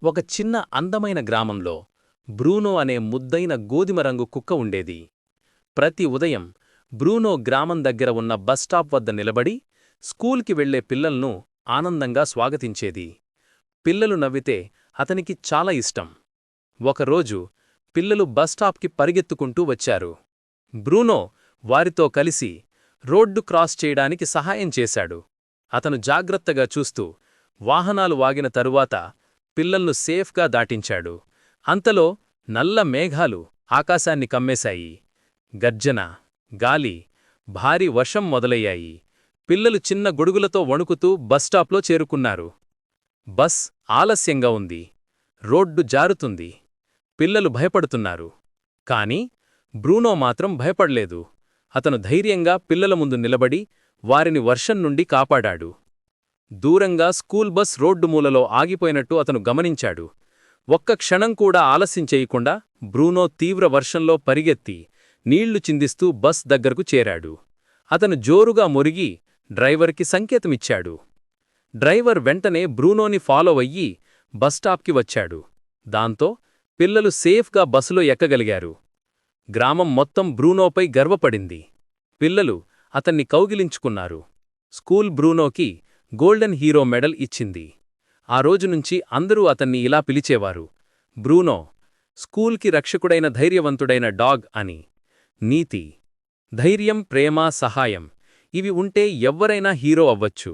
ఒక చిన్న అందమైన గ్రామంలో బ్రూనో అనే ముద్దైన గోధుమ రంగు కుక్క ఉండేది. ప్రతి ఉదయం బ్రూనో గ్రామం దగ్గర ఉన్న బస్టాప్ వద్ద నిలబడి స్కూల్కి వెళ్లే పిల్లల్ను ఆనందంగా స్వాగతించేది. పిల్లలు నవ్వితే అతనికి చాలా ఇష్టం. ఒకరోజు పిల్లలు బస్టాప్కి పరిగెత్తుకుంటూ వచ్చారు. బ్రూనో వారితో కలిసి రోడ్డు క్రాస్ చేయడానికి సహాయం చేశాడు. అతను జాగ్రత్తగా చూస్తూ వాహనాలు వాగిన తరువాత పిల్లల్ను సేఫ్గా దాటించాడు. అంతలో నల్ల మేఘాలు ఆకాశాన్ని కమ్మేశాయి. గర్జన, గాలి, భారీ వర్షం మొదలయ్యాయి. పిల్లలు చిన్న గొడుగులతో వణుకుతూ బస్టాప్లో చేరుకున్నారు. బస్ ఆలస్యంగా ఉంది. రోడ్డు జారుతుంది. పిల్లలు భయపడుతున్నారు. కాని బ్రూనో మాత్రం భయపడలేదు. అతను ధైర్యంగా పిల్లల ముందు నిలబడి వారిని వర్షం నుండి కాపాడాడు. దూరంగా స్కూల్ బస్ రోడ్డు మూలలో ఆగిపోయినట్టు అతను గమనించాడు. ఒక్క క్షణం కూడా ఆలస్యం చేయకుండా బ్రూనో తీవ్ర వర్షంలో పరిగెత్తి నీళ్లు చిందిస్తూ బస్ దగ్గరకు చేరాడు. అతను జోరుగా మురిగి డ్రైవర్కి సంకేతమిచ్చాడు. డ్రైవర్ వెంటనే బ్రూనోని ఫాలో అయ్యి బస్టాప్కి వచ్చాడు. దాంతో పిల్లలు సేఫ్గా బస్సులో ఎక్కగలిగారు. గ్రామం మొత్తం బ్రూనోపై గర్వపడింది. పిల్లలు అతన్ని కౌగిలించుకున్నారు. స్కూల్ బ్రూనోకి గోల్డెన్ హీరో మెడల్ ఇచ్చింది. ఆ రోజునుంచి అందరూ అతన్ని ఇలా పిలిచేవారు, బ్రూనో, స్కూల్కి రక్షకుడైన ధైర్యవంతుడైన డాగ్ అని. నీతి: ధైర్యం, ప్రేమ, సహాయం ఇవి ఉంటే ఎవ్వరైనా హీరో అవ్వచ్చు.